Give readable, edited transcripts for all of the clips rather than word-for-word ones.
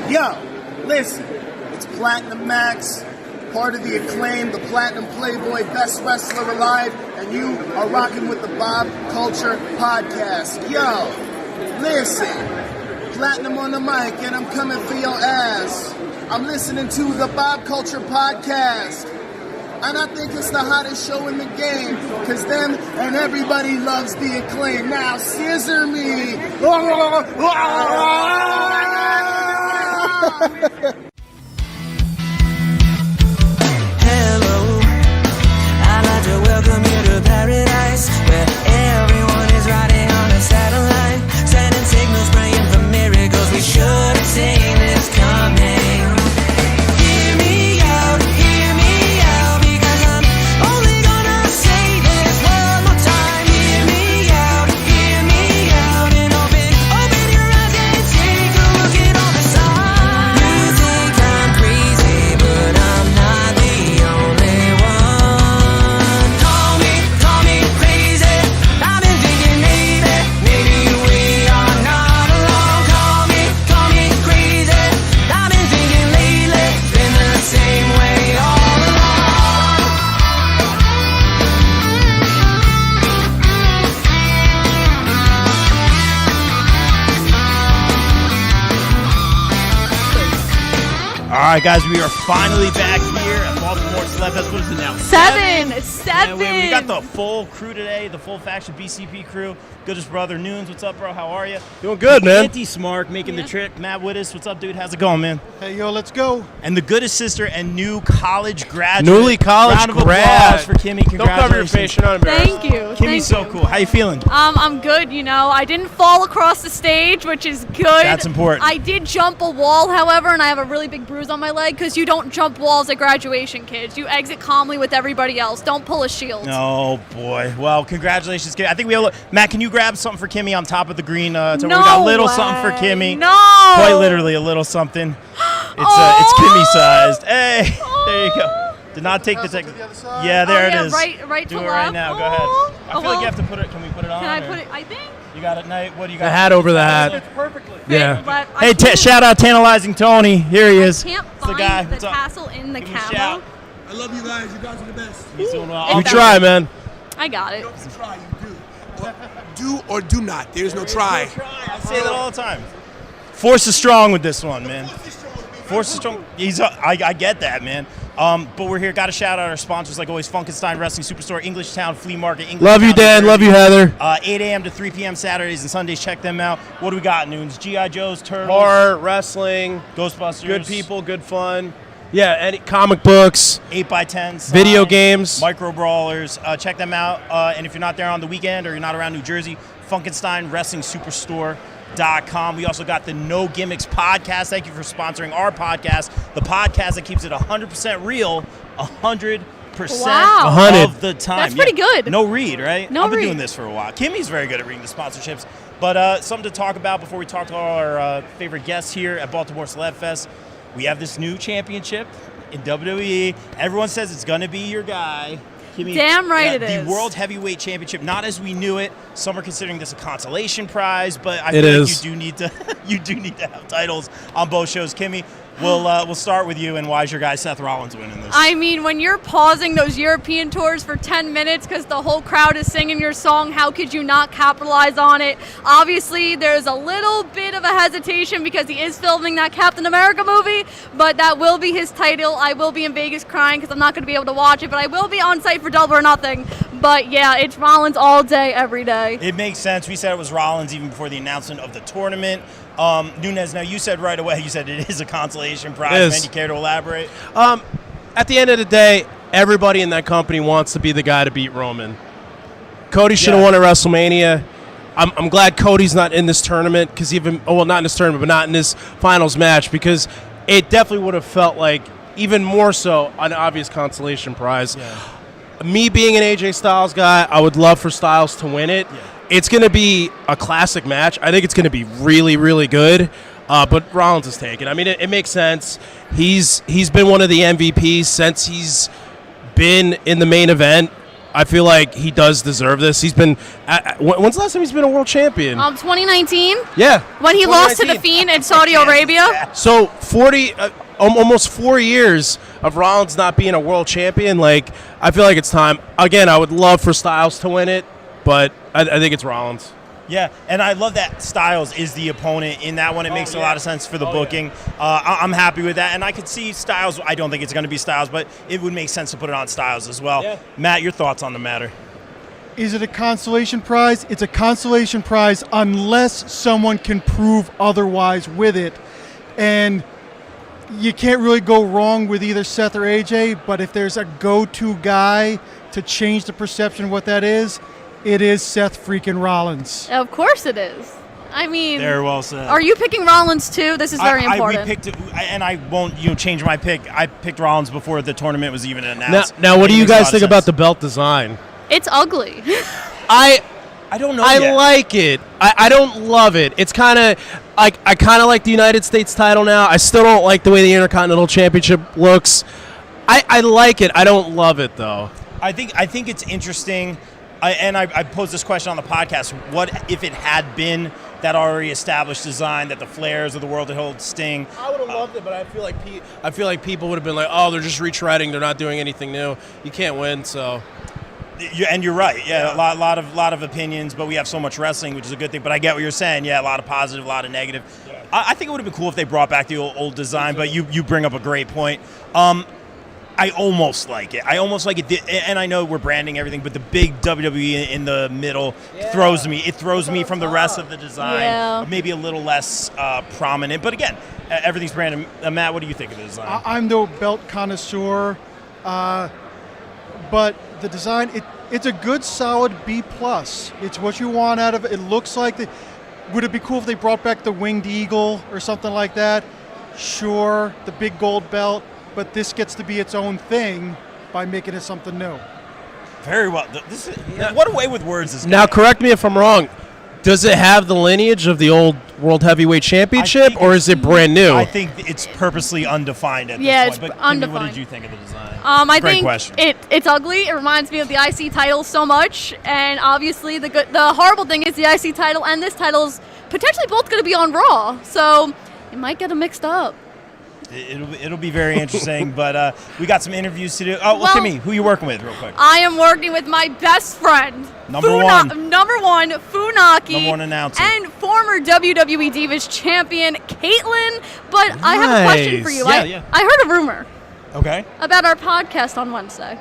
Yo, listen, it's Platinum Max, part of the Acclaim, the Platinum Playboy, best wrestler alive, and you are rocking with the Bob Culture Podcast. Yo, listen, Platinum on the mic, and I'm coming for your ass. I'm listening to the Bob Culture Podcast, and I think it's the hottest show in the game, because them and everybody loves the Acclaim. Now, scissor me. Hello, I'd like to welcome you to paradise, where everyone is riding on a satellite, sending signals, praying for miracles. We should have seen this coming. Hear me out, because I'm only gonna say this one more time. Hear me out, and open your eyes and take a look at all the signs. You think I'm crazy, but I'm not the only one. Call me crazy. I've been thinking maybe we are not alone. Call me crazy. I've been thinking lately, been the same way all along. All right, guys, we are finally back here at Baltimore Celebfest. What is it now? Seven. And we got the full crew today, the full faction BCP crew. Goodest brother Noons, what's up, bro? How are you? Doing good, man. Anti-Smart making the trip. Matt Wittes, what's up, dude? How's it going, man? Hey, yo, let's go. And the goodest sister and new college graduate. Newly college Round of grad. applause for Kimmy. Don't cover your Congratulations. face. You're not embarrassed. Thank you. Kimmy's so cool. How you feeling? I'm good, you know. I didn't fall across the stage, which is good. That's important. I did jump a wall, however, and I have a really big bruise on my leg because you don't jump walls at graduation, kids. You exit calmly with everybody else. Don't pull a shield. Oh, boy. Well, congratulations, Kimmy. I think we have Matt, can you grab something for Kimmy on top of the green? No we got a little way. something for Kimmy. No. Quite literally a little something. It's Kimmy-sized. Hey, there you go. Did not take the tech. Yeah, there it is. Right Do to it left. right now. Go ahead. I feel like you have to put it. Can we put it on? Can I or- put it? I think. You got it, Nate. What do you got? The hat over the hat. It's perfectly. Yeah. But Hey, shout out Tantalizing Tony. Here he is. I can't It's the find guy. the What's up? tassel in the Give him a camo. shout. I love you guys. You guys are the best. He's doing well. We It's try, man. I got it. Don't try, you do. Do or do not. There's no try. I say that all the time. Force is strong with this one, man. Force is strong. I get that, man. But we're here. Got to shout out our sponsors, like always, Funkenstein Wrestling Superstore, Englishtown, Flea Market. Englishtown, Love you, Dan. New Love Jersey. you, Heather. 8 a.m. to 3 p.m. Saturdays and Sundays. Check them out. What do we got, Noons? G.I. Joe's, Turtles, Horror, wrestling, Ghostbusters. good people, good fun. Yeah, any comic books, 8x10s. video games. Micro Brawlers. Check them out. And if you're not there on the weekend or you're not around New Jersey, Funkenstein Wrestling Superstore.com. We also got the No Gimmicks Podcast. Thank you for sponsoring our podcast. The podcast that keeps it 100% real, 100% Wow. 100. of the time. That's pretty good. No read, right? No I've been read. doing this for a while. Kimmy's very good at reading the sponsorships. But something to talk about before we talk to all our favorite guests here at Baltimore Celebfest. We have this new championship in WWE. Everyone says it's going to be your guy. Kimmy, Damn right it the is. World Heavyweight Championship, not as we knew it. Some are considering this a consolation prize, but I It feel is. like you do need to have titles on both shows. Kimmy, we'll start with you, and why is your guy Seth Rollins winning this? I mean, when you're pausing those European tours for 10 minutes because the whole crowd is singing your song, how could you not capitalize on it? Obviously, there's a little bit of a hesitation because he is filming that Captain America movie, but that will be his title. I will be in Vegas crying because I'm not going to be able to watch it, but I will be on site for Double or Nothing. But yeah, it's Rollins all day, every day. It makes sense. We said it was Rollins even before the announcement of the tournament. Nunes, now you said right away, you said it is a consolation prize. It is. Man, you care to elaborate? At the end of the day, everybody in that company wants to be the guy to beat Roman. Cody should have won at WrestleMania. I'm glad Cody's not in this tournament because not in this tournament, but not in this finals match because it definitely would have felt like even more so an obvious consolation prize. Yeah. Me being an AJ Styles guy, I would love for Styles to win it. Yeah. It's going to be a classic match. I think it's going to be really, really good. But Rollins is taken. I mean, it makes sense. He's been one of the MVPs since he's been in the main event. I feel like he does deserve this. He's been. When's the last time he's been a world champion? 2019. Yeah. When he lost to the Fiend in Saudi Arabia. So almost 4 years of Rollins not being a world champion. Like, I feel like it's time. Again, I would love for Styles to win it, but I think it's Rollins. Yeah, and I love that Styles is the opponent in that one. It makes a lot of sense for the booking. Yeah. I'm happy with that, and I could see Styles. I don't think it's going to be Styles, but it would make sense to put it on Styles as well. Yeah. Matt, your thoughts on the matter? Is it a consolation prize? It's a consolation prize unless someone can prove otherwise with it. And you can't really go wrong with either Seth or AJ, but if there's a go-to guy to change the perception of what that is, it is Seth freaking Rollins. Of course it is. I mean, very well said. Are you picking Rollins too? This is very important. We picked it, and I won't change my pick. I picked Rollins before the tournament was even announced. Now what do you guys think about the belt design? It's ugly. I don't know. I like it. I don't love it. It's kind of I kind of like the United States title now. I still don't like the way the Intercontinental Championship looks. I like it. I don't love it though. I think it's interesting. I posed this question on the podcast. What if it had been that already established design that the Flairs of the world had held Sting? I would have loved it, but I feel like people would have been like, "Oh, they're just retreading. They're not doing anything new. You can't win." So, and you're right. Yeah, a lot of opinions, but we have so much wrestling, which is a good thing. But I get what you're saying. Yeah, a lot of positive, a lot of negative. Yeah. I think it would have been cool if they brought back the old design. But you bring up a great point. I almost like it. And I know we're branding everything, but the big WWE in the middle throws me. It throws me from the rest of the design. Yeah. Maybe a little less prominent. But again, everything's branded. Matt, what do you think of the design? I'm no belt connoisseur, but the design, it's a good, solid B+. It's what you want out of it. It looks like would it be cool if they brought back the winged eagle or something like that? Sure, the big gold belt. But this gets to be its own thing by making it something new. Very well. What a way with words is. Now, correct me if I'm wrong. Does it have the lineage of the old World Heavyweight Championship, or is it brand new? I think it's purposely undefined at this point. It's but undefined. What did you think of the design? I Great think question. It's ugly. It reminds me of the IC title so much, and obviously the horrible thing is the IC title and this title is potentially both going to be on Raw, so it might get them mixed up. It'll be very interesting, but we got some interviews to do. Oh, well, Kimmy, who are you working with, real quick? I am working with my best friend, number one, Funaki, number one announcer, and former WWE Divas champion Caitlin. But nice. I have a question for you. I heard a rumor. Okay. About our podcast on Wednesday.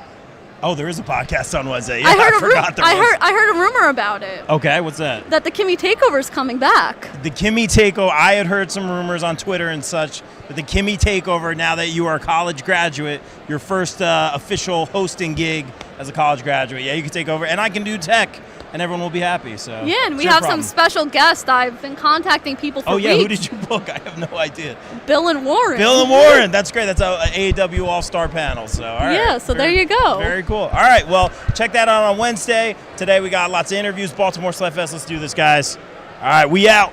Oh, there is a podcast on Wednesday. Yeah, I heard a rumor about it. Okay, what's that? That the Kimmy Takeover is coming back. The Kimmy Takeover. I had heard some rumors on Twitter and such that the Kimmy Takeover, now that you are a college graduate, your first official hosting gig as a college graduate. Yeah, you can take over, and I can do tech, and everyone will be happy. So yeah, and we have some special guests. I've been contacting people for weeks. Who did you book? I have no idea. Bill and Warren. That's great. That's an AEW All-Star panel. So all right. Yeah, so there you go. Very cool. All right, well, check that out on Wednesday. Today we got lots of interviews. Baltimore Celebfest. Let's do this, guys. All right, we out.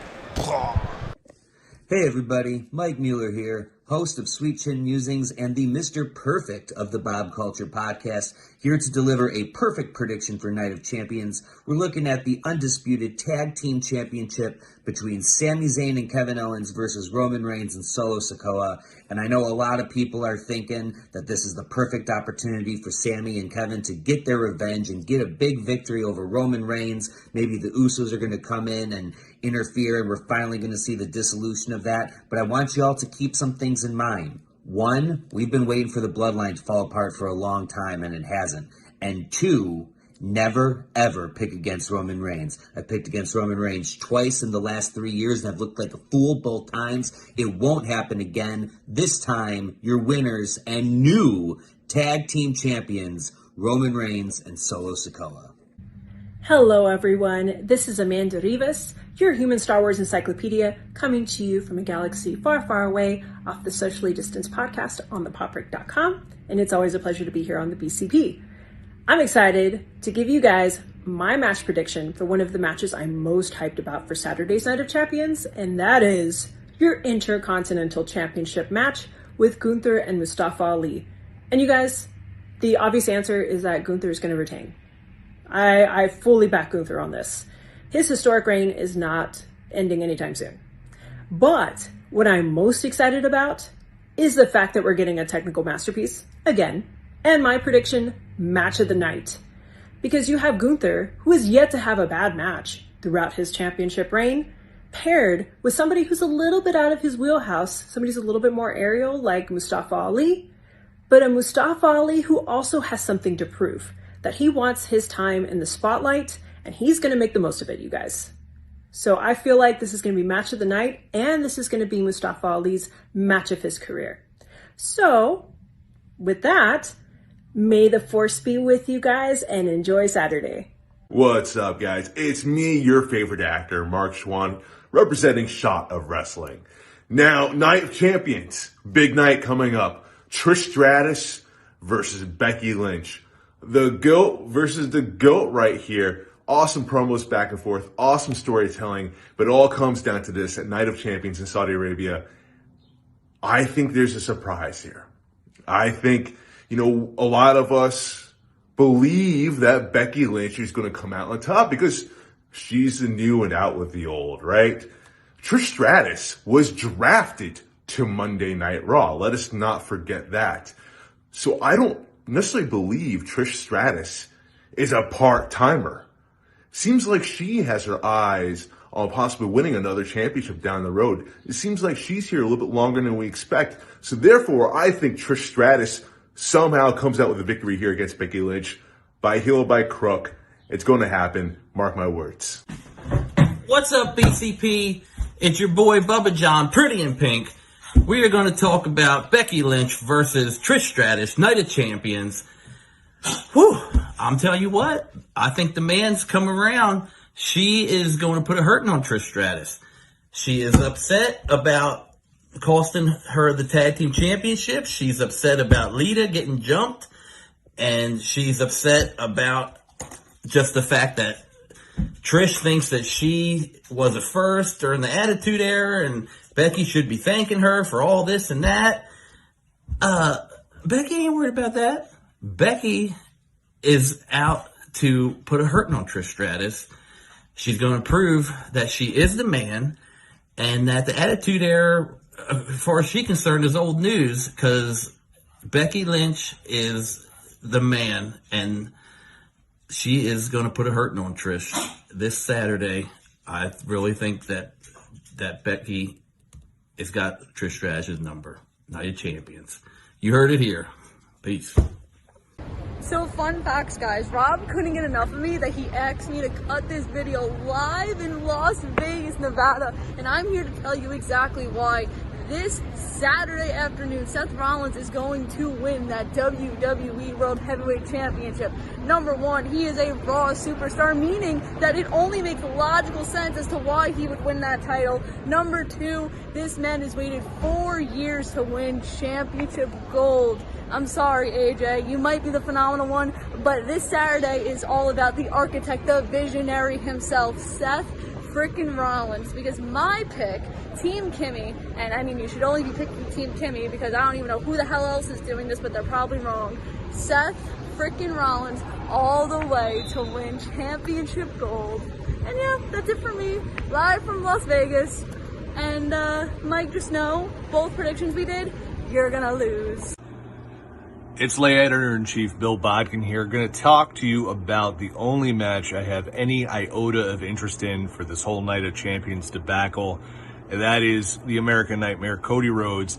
Hey everybody, Mike Mueller here, host of Sweet Chin Musings and the Mr. Perfect of the Bob Culture Podcast, here to deliver a perfect prediction for Night of Champions. We're looking at the undisputed Tag Team Championship between Sami Zayn and Kevin Owens versus Roman Reigns and Solo Sikoa. And I know a lot of people are thinking that this is the perfect opportunity for Sami and Kevin to get their revenge and get a big victory over Roman Reigns. Maybe the Usos are going to come in and interfere, and we're finally going to see the dissolution of that. But I want you all to keep some things in mind. One, we've been waiting for the bloodline to fall apart for a long time, and it hasn't. And two, never, ever pick against Roman Reigns. I picked against Roman Reigns twice in the last 3 years, and I've looked like a fool both times. It won't happen again. This time, your winners and new tag team champions, Roman Reigns and Solo Sikoa. Hello everyone, this is Amanda Rivas, your human Star Wars encyclopedia, coming to you from a galaxy far, far away off the Socially Distanced podcast on thepopbreak.com, and it's always a pleasure to be here on the BCP. I'm excited to give you guys my match prediction for one of the matches I'm most hyped about for Saturday's Night of Champions, and that is your Intercontinental Championship match with Gunther and Mustafa Ali. And you guys, the obvious answer is that Gunther is going to retain. I fully back Gunther on this. His historic reign is not ending anytime soon. But what I'm most excited about is the fact that we're getting a technical masterpiece again, and my prediction, match of the night. Because you have Gunther, who is yet to have a bad match throughout his championship reign, paired with somebody who's a little bit out of his wheelhouse, somebody who's a little bit more aerial like Mustafa Ali, but a Mustafa Ali who also has something to prove, that he wants his time in the spotlight, and he's going to make the most of it, you guys. So I feel like this is going to be match of the night, and this is going to be Mustafa Ali's match of his career. So, with that, may the force be with you guys, and enjoy Saturday. What's up, guys? It's me, your favorite actor, Marc Chouen, representing Shot of Wrestling. Now, Night of Champions, big night coming up. Trish Stratus versus Becky Lynch. The GOAT versus the GOAT right here. Awesome promos back and forth, awesome storytelling, but it all comes down to this at Night of Champions in Saudi Arabia. I think there's a surprise here. I think, a lot of us believe that Becky Lynch is going to come out on top because she's the new and out with the old, right? Trish Stratus was drafted to Monday Night Raw. Let us not forget that. So I don't necessarily believe Trish Stratus is a part-timer. Seems like she has her eyes on possibly winning another championship down the road. It seems like she's here a little bit longer than we expect. So therefore, I think Trish Stratus somehow comes out with a victory here against Becky Lynch. By heel or by crook, it's going to happen. Mark my words. What's up, BCP? It's your boy Bubba John, pretty in pink. We are going to talk about Becky Lynch versus Trish Stratus, Night of Champions. Whew, I'm telling you what, I think the man's come around. She is going to put a hurting on Trish Stratus. She is upset about costing her the tag team championship. She's upset about Lita getting jumped. And she's upset about just the fact that Trish thinks that she was a first during the Attitude Era and Becky should be thanking her for all this and that. Becky ain't worried about that. Becky is out to put a hurting on Trish Stratus. She's going to prove that she is the man and that the Attitude Era, as far as she's concerned, is old news because Becky Lynch is the man and she is going to put a hurting on Trish this Saturday. I really think that Becky has got Trish Stratus' number. Night of Champions. You heard it here. Peace. So fun facts, guys. Rob couldn't get enough of me that he asked me to cut this video live in Las Vegas, Nevada. And I'm here to tell you exactly why. This Saturday afternoon, Seth Rollins is going to win that WWE World Heavyweight Championship. Number one, he is a Raw superstar, meaning that it only makes logical sense as to why he would win that title. Number two, this man has waited 4 years to win championship gold. I'm sorry, AJ, you might be the phenomenal one, but this Saturday is all about the architect, the visionary himself, Seth freaking Rollins, because my pick, Team Kimmy, and I mean you should only be picking Team Kimmy because I don't even know who the hell else is doing this, but they're probably wrong. Seth freaking Rollins all the way to win championship gold. And yeah, that's it for me, live from Las Vegas. And Mike, just know, both predictions we did, you're gonna lose. It's Lay Editor-in-Chief Bill Bodkin here, going to talk to you about the only match I have any iota of interest in for this whole Night of Champions debacle, and that is the American Nightmare, Cody Rhodes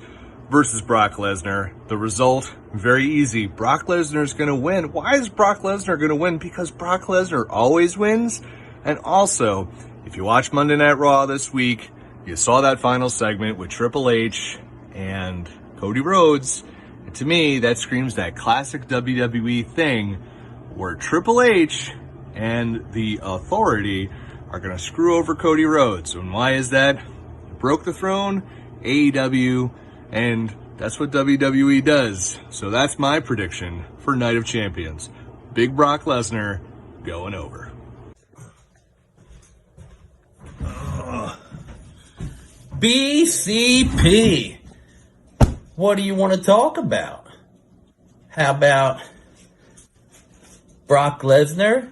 versus Brock Lesnar. The result, very easy. Brock Lesnar is going to win. Why is Brock Lesnar going to win? Because Brock Lesnar always wins. And also, if you watch Monday Night Raw this week, you saw that final segment with Triple H and Cody Rhodes. To me, that screams that classic WWE thing where Triple H and the Authority are going to screw over Cody Rhodes. And why is that? He broke the throne, AEW, and that's what WWE does. So that's my prediction for Night of Champions. Big Brock Lesnar going over. BCP. What do you want to talk about? How about Brock Lesnar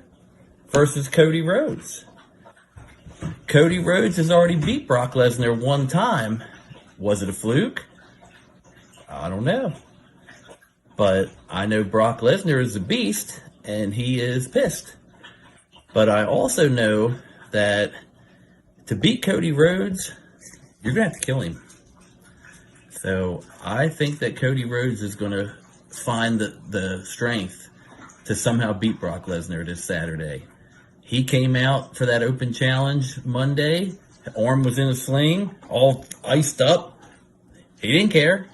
versus Cody Rhodes. Cody Rhodes has already beat Brock Lesnar one time. Was it a fluke? I don't know. But I know Brock Lesnar is a beast, and he is pissed. But I also know that to beat Cody Rhodes, you're going to have to kill him. So I think that Cody Rhodes is going to find the strength to somehow beat Brock Lesnar this Saturday. He came out for that open challenge Monday. Arm was in a sling, all iced up. He didn't care.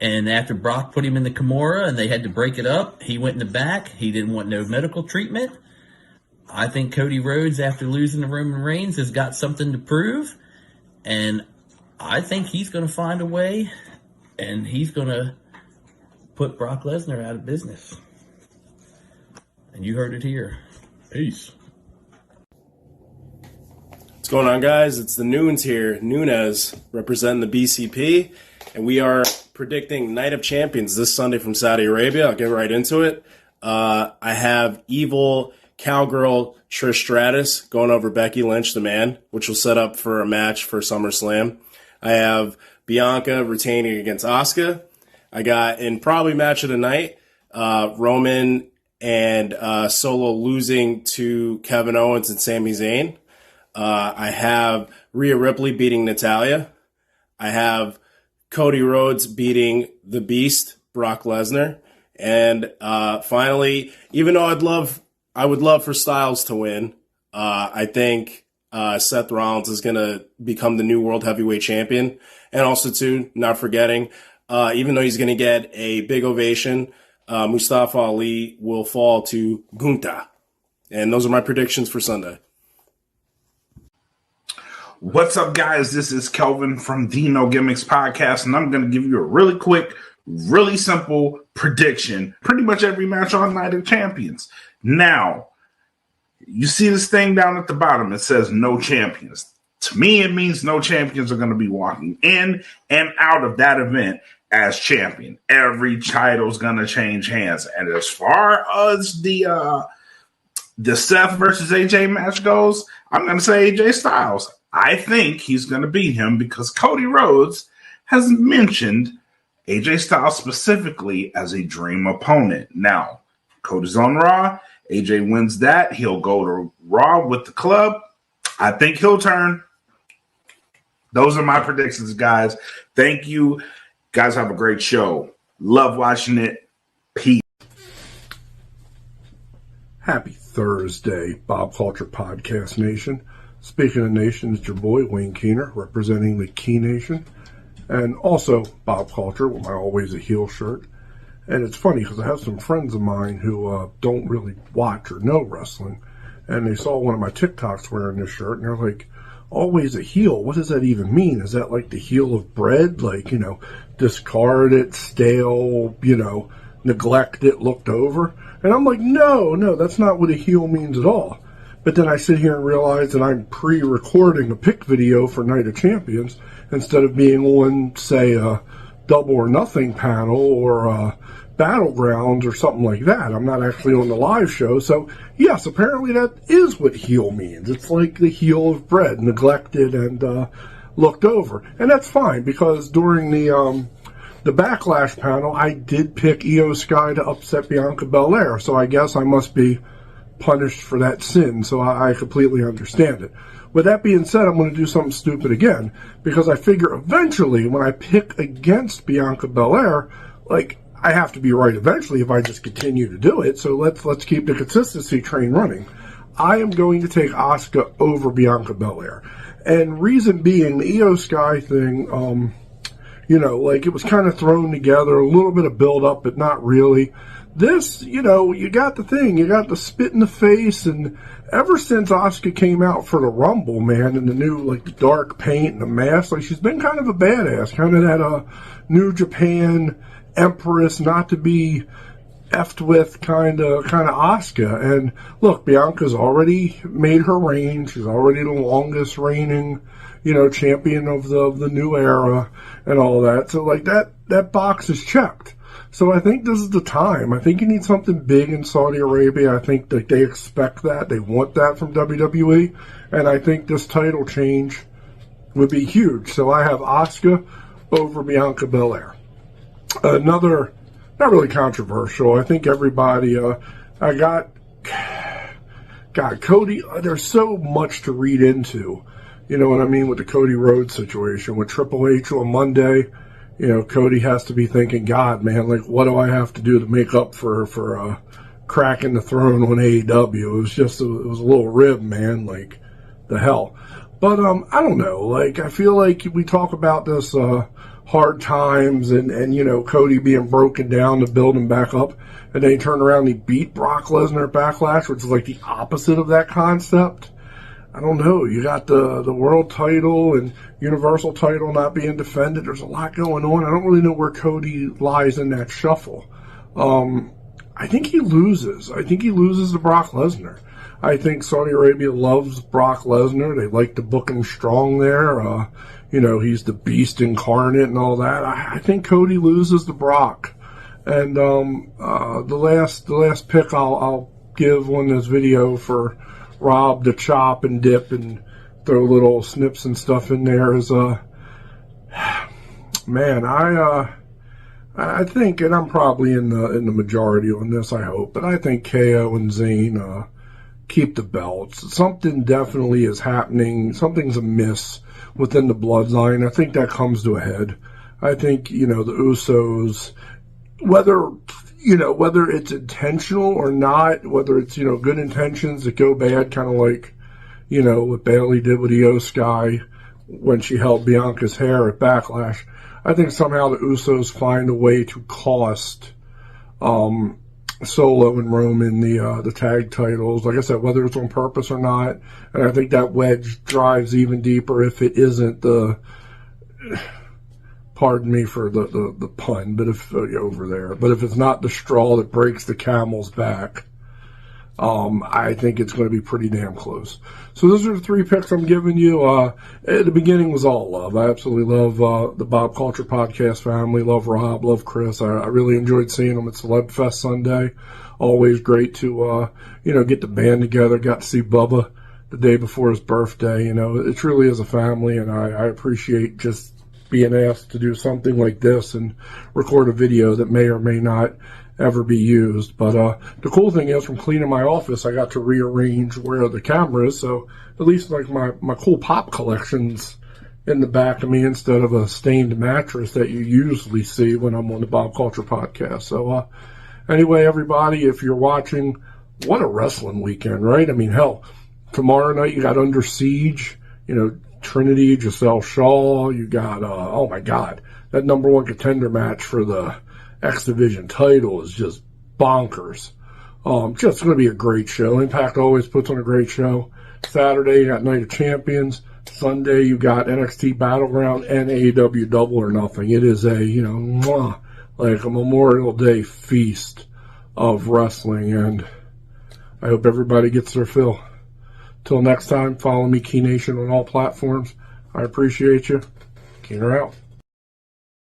And after Brock put him in the Kimura and they had to break it up, he went in the back. He didn't want no medical treatment. I think Cody Rhodes, after losing to Roman Reigns, has got something to prove. And I think he's going to find a way, and he's going to put Brock Lesnar out of business. And you heard it here. Peace. What's going on, guys? It's the Nunes here. Nunes representing the BCP, and we are predicting Night of Champions this Sunday from Saudi Arabia. I'll get right into it. I have evil cowgirl Trish Stratus going over Becky Lynch, the man, which will set up for a match for SummerSlam. I have Bianca retaining against Asuka. I got, in probably match of the night, Roman and Solo losing to Kevin Owens and Sami Zayn. I have Rhea Ripley beating Natalya. I have Cody Rhodes beating the Beast, Brock Lesnar. And finally, even though I would love for Styles to win, I think Seth Rollins is going to become the new World Heavyweight Champion. And also, too, not forgetting, even though he's going to get a big ovation, Mustafa Ali will fall to Gunther. And those are my predictions for Sunday. What's up, guys? This is Kelvin from the No Gimmicks Podcast, and I'm going to give you a really quick, really simple prediction. Pretty much every match on Night of Champions. Now, you see this thing down at the bottom. It says no champions. To me, it means no champions are going to be walking in and out of that event as champion. Every title's going to change hands. And as far as the Seth versus AJ match goes, I'm going to say AJ Styles. I think he's going to beat him because Cody Rhodes has mentioned AJ Styles specifically as a dream opponent. Now, Cody's on Raw. AJ wins that. He'll go to Raw with the club. I think he'll turn. Those are my predictions, guys. Thank you. Guys, have a great show. Love watching it. Peace. Happy Thursday, Bob Culture Podcast Nation. Speaking of nation, it's your boy, Wayne Keehner, representing the Key Nation. And also Bob Culture with my Always a Heel shirt. And it's funny because I have some friends of mine who don't really watch or know wrestling. And they saw one of my TikToks wearing this shirt. And they're like, always a heel? What does that even mean? Is that like the heel of bread? Like, discard it, stale, neglect it, looked over? And I'm like, no, that's not what a heel means at all. But then I sit here and realize that I'm pre-recording a pick video for Night of Champions instead of being on, say, a Double or Nothing panel or Battlegrounds or something like that. I'm not actually on the live show. So, yes, apparently that is what heel means. It's like the heel of bread, neglected and looked over. And that's fine because during the Backlash panel, I did pick Io Sky to upset Bianca Belair. So I guess I must be punished for that sin, so I completely understand it. With that being said, I'm going to do something stupid again, because I figure eventually when I pick against Bianca Belair, I have to be right eventually if I just continue to do it, so let's keep the consistency train running. I am going to take Asuka over Bianca Belair, and reason being, the Io Sky thing, it was kind of thrown together, a little bit of build-up, but not really. This, you got the thing, you got the spit in the face, and ever since Asuka came out for the Rumble, man, in the new, the dark paint and the mask, she's been kind of a badass, kind of that, New Japan Empress, not to be effed with kind of Asuka. And look, Bianca's already made her reign, she's already the longest reigning, champion of the new era and all that, so, that box is checked. So I think this is the time. I think you need something big in Saudi Arabia. I think that they expect that. They want that from WWE. And I think this title change would be huge. So I have Asuka over Bianca Belair. Another, not really controversial. I think everybody, I got Cody. There's so much to read into. You know what I mean, with the Cody Rhodes situation. With Triple H on Monday, you know, Cody has to be thinking, God, man, like, what do I have to do to make up for cracking the throne on AEW? It was just, it was a little rib, man, like, the hell. But, I don't know, like, I feel like we talk about this, hard times and, you know, Cody being broken down to build him back up, and then he turned around and he beat Brock Lesnar at Backlash, which is like the opposite of that concept. I don't know. You got the world title and universal title not being defended. There's a lot going on. I don't really know where Cody lies in that shuffle. I think he loses. I think he loses to Brock Lesnar. I think Saudi Arabia loves Brock Lesnar. They like to book him strong there. You know, he's the beast incarnate and all that. I think Cody loses to Brock. And the last pick I'll give on this video for Rob to chop and dip and throw little snips and stuff in there is man, I think, and I'm probably in the majority on this, I hope, but I think KO and Zayn keep the belts. Something definitely is happening. Something's amiss within the bloodline. I think that comes to a head. I think, you know, the Usos, whether it's intentional or not, whether it's, you know, good intentions that go bad, kind of like, you know, what Bayley did with Io Sky when she held Bianca's hair at Backlash. I think somehow the Usos find a way to cost Solo and Roman the tag titles. Like I said, whether it's on purpose or not, and I think that wedge drives even deeper if it isn't the... Pardon me for the pun, but if over there, but if it's not the straw that breaks the camel's back, I think it's going to be pretty damn close. So those are the three picks I'm giving you. At the beginning was all love. I absolutely love the Bob Culture Podcast family. Love Rob, love Chris. I really enjoyed seeing them at Celebfest Sunday. Always great to get the band together. Got to see Bubba the day before his birthday. You know, it truly is a family, and I appreciate just being asked to do something like this and record a video that may or may not ever be used. But the cool thing is, from cleaning my office, I got to rearrange where the camera is, so at least like my cool pop collection's in the back of me instead of a stained mattress that you usually see when I'm on the Bob Culture Podcast. So anyway, everybody, if you're watching, what a wrestling weekend, right? I mean, hell, tomorrow night you got Under Siege, you know, Trinity, Giselle Shaw, you got, oh my God, that number one contender match for the X Division title is just bonkers. Just going to be a great show. Impact always puts on a great show. Saturday, you got Night of Champions. Sunday, you got NXT Battleground and AEW Double or Nothing. It is a, you know, like a Memorial Day feast of wrestling, and I hope everybody gets their fill. Till next time, follow me, Key Nation, on all platforms. I appreciate you. Keehner out.